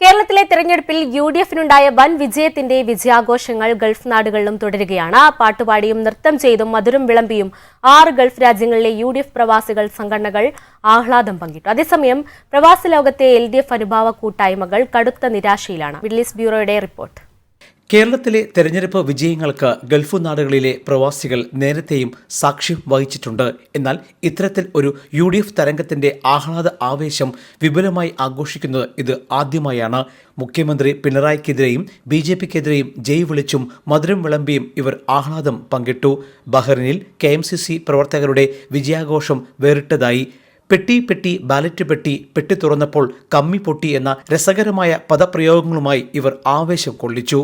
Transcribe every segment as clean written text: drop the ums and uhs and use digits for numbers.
കേരളത്തിലെ തെരഞ്ഞെടുപ്പിൽ യുഡിഎഫിനുണ്ടായ വൻ വിജയത്തിന്റെ വിജയാഘോഷങ്ങൾ ഗൾഫ് നാടുകളിലും തുടരുകയാണ്. പാട്ടുപാടിയും നൃത്തം ചെയ്തും മധുരം വിളമ്പിയും 6 ഗൾഫ് രാജ്യങ്ങളിലെ യുഡിഎഫ് പ്രവാസികൾ സംഘടനകൾ ആഹ്ലാദം പങ്കിട്ടു. അതേസമയം പ്രവാസ ലോകത്തെ എൽഡിഎഫ് അനുഭാവ കൂട്ടായ്മകൾ കടുത്ത നിരാശയിലാണ്. മിഡിൽ ഈസ്റ്റ് ബ്യൂറോയുടെ റിപ്പോർട്ട്. കേരളത്തിലെ തെരഞ്ഞെടുപ്പ് വിജയങ്ങൾക്ക് ഗൾഫ് നാടുകളിലെ പ്രവാസികൾ നേരത്തെയും സാക്ഷ്യം വഹിച്ചിട്ടുണ്ട്. എന്നാൽ ഇത്തരത്തിൽ ഒരു യുഡിഎഫ് തരംഗത്തിന്റെ ആഹ്ലാദ ആവേശം വിപുലമായി ആഘോഷിക്കുന്നത് ഇത് ആദ്യമായാണ്. മുഖ്യമന്ത്രി പിണറായിക്കെതിരെയും BJPക്കെതിരെയും ജയ് വിളിച്ചും മധുരം വിളമ്പിയും ഇവർ ആഹ്ലാദം പങ്കിട്ടു. ബഹ്റിനിൽ KMCC പ്രവർത്തകരുടെ വിജയാഘോഷം വേറിട്ടതായി. പെട്ടി പെട്ടി ബാലറ്റ് പെട്ടി, പെട്ടി തുറന്നപ്പോൾ കമ്മി പൊട്ടി എന്ന രസകരമായ പദപ്രയോഗങ്ങളുമായി ഇവർ ആവേശം കൊള്ളിച്ചു.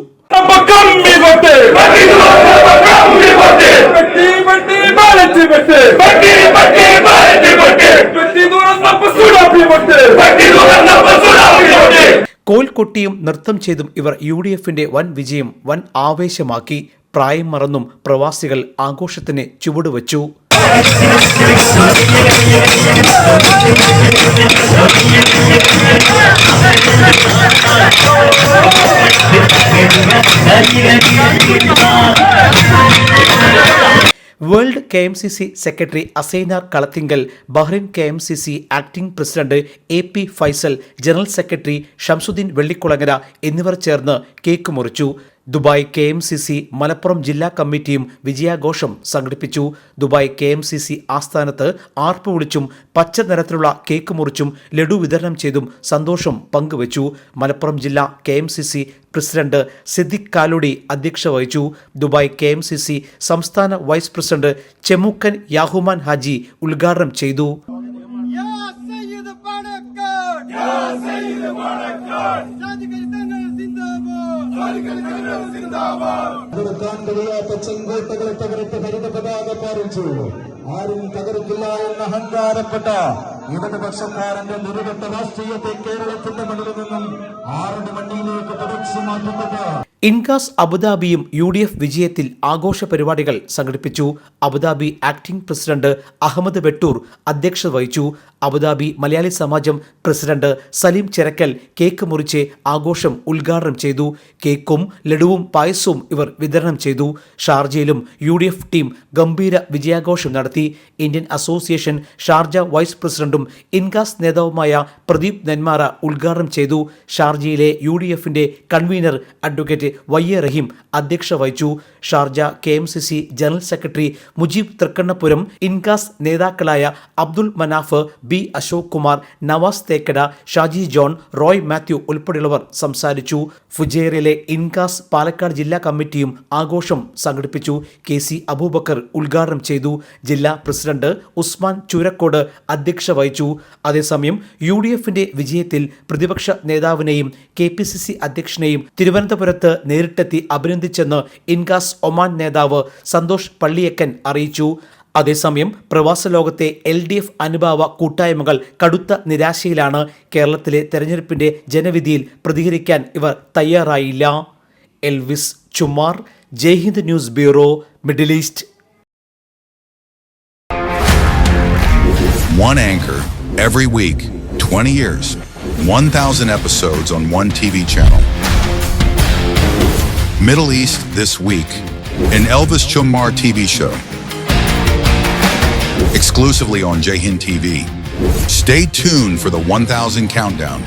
കോൽക്കൊട്ടിയും നൃത്തം ചെയ്തും ഇവർ UDFന്റെ വൻ വിജയം വൻ ആവേശമാക്കി. പ്രായം മറന്നും പ്രവാസികൾ ആഘോഷത്തിന് ചുവടുവച്ചു. World KMCC secretary Asainar Kalathingal, Bahrain KMCC acting president AP Faisal, general secretary Shamsuddeen Vellikulangara എന്നിവർ ചേർന്ന് കേക്ക് മുറിച്ചു. ദുബായ് KMCC മലപ്പുറം ജില്ലാ കമ്മിറ്റിയും വിജയാഘോഷം സംഘടിപ്പിച്ചു. ദുബായ് KMCC ആസ്ഥാനത്ത് ആർപ്പ് വിളിച്ചും പച്ച നിറത്തിലുള്ള കേക്ക് മുറിച്ചും ലഡു വിതരണം ചെയ്തും സന്തോഷം പങ്കുവച്ചു. മലപ്പുറം ജില്ലാ KMCC പ്രസിഡന്റ് സിദ്ദിഖ് കാലോടി അധ്യക്ഷത വഹിച്ചു. ദുബായ് KMCC സംസ്ഥാന വൈസ് പ്രസിഡന്റ് ചെമുക്കൻ യാഹുമാൻ ഹാജി ഉദ്ഘാടനം ചെയ്തു. ചെങ്കോട്ടകളെ തകർത്ത് ഹരിത പതാക പാറിച്ചു. ആരും തകർക്കില്ല എന്ന അഹങ്കാരപ്പെട്ട ഇടതുപക്ഷക്കാരന്റെ നിരുപെട്ട രാഷ്ട്രീയത്തെ കേരളത്തിന്റെ മണ്ണിൽ നിന്നും 6 മണ്ണിലേക്ക് തുടച്ചു മാറ്റുന്നത്. ഇൻകാസ് അബുദാബിയും UDF വിജയത്തിൽ ആഘോഷ പരിപാടികൾ സംഘടിപ്പിച്ചു. Abu Dhabi acting president Ahammed Vettoor അധ്യക്ഷത വഹിച്ചു. Abu Dhabi Malayali Samajam president Saleem Cherakkal cake മുറിച്ച് ആഘോഷം ഉദ്ഘാടനം ചെയ്തു. കേക്കും ലഡുവും പായസവും ഇവർ വിതരണം ചെയ്തു. ഷാർജയിലും UDF ടീം ഗംഭീര വിജയാഘോഷം നടത്തി. ഇന്ത്യൻ അസോസിയേഷൻ ഷാർജ വൈസ് പ്രസിഡന്റും ഇൻകാസ് നേതാവുമായ പ്രദീപ് നെന്മാറ ഉദ്ഘാടനം ചെയ്തു. ഷാർജയിലെ UDFന്റെ കൺവീനർ അഡ്വക്കേറ്റ് YA റഹീം അധ്യക്ഷത വഹിച്ചു. Sharjah KMCC general secretary Mujeeb Thrikkannapuram, INCAS നേതാക്കളായ അബ്ദുൾ മനാഫ്, B അശോക് കുമാർ, നവാസ് തേക്കട, ഷാജി ജോൺ, റോയ് മാത്യു ഉൾപ്പെടെയുള്ളവർ സംസാരിച്ചു. ഫുജൈറയിലെ ഇൻകാസ് പാലക്കാട് ജില്ലാ കമ്മിറ്റിയും ആഘോഷം സംഘടിപ്പിച്ചു. KC അബൂബക്കർ ഉദ്ഘാടനം ചെയ്തു. ജില്ലാ പ്രസിഡന്റ് ഉസ്മാൻ ചൂരക്കോട് അധ്യക്ഷത വഹിച്ചു. അതേസമയം UDFന്റെ വിജയത്തിൽ പ്രതിപക്ഷ നേതാവിനെയും KPCC അധ്യക്ഷനെയും തിരുവനന്തപുരത്ത് നേരിട്ടെത്തി അഭിനന്ദിച്ചെന്ന് ഇൻകാസ് ഒമാൻ നേതാവ് സന്തോഷ് പള്ളിയക്കൻ അറിയിച്ചു. അതേസമയം പ്രവാസ ലോകത്തെ LDF അനുഭാവ കൂട്ടായ്മകൾ കടുത്ത നിരാശയിലാണ്. കേരളത്തിലെ തെരഞ്ഞെടുപ്പിന്റെ ജനവിധിയിൽ പ്രതികരിക്കാൻ ഇവർ തയ്യാറായില്ല. Elvis Chummar, Jaihind news bureau, middle east. One anchor every week, 20 years, 1,000 episodes on one TV channel. Middle East This Week, an Elvis Chumar TV show. Exclusively on Jayhind TV. Stay tuned for the 1000 countdown.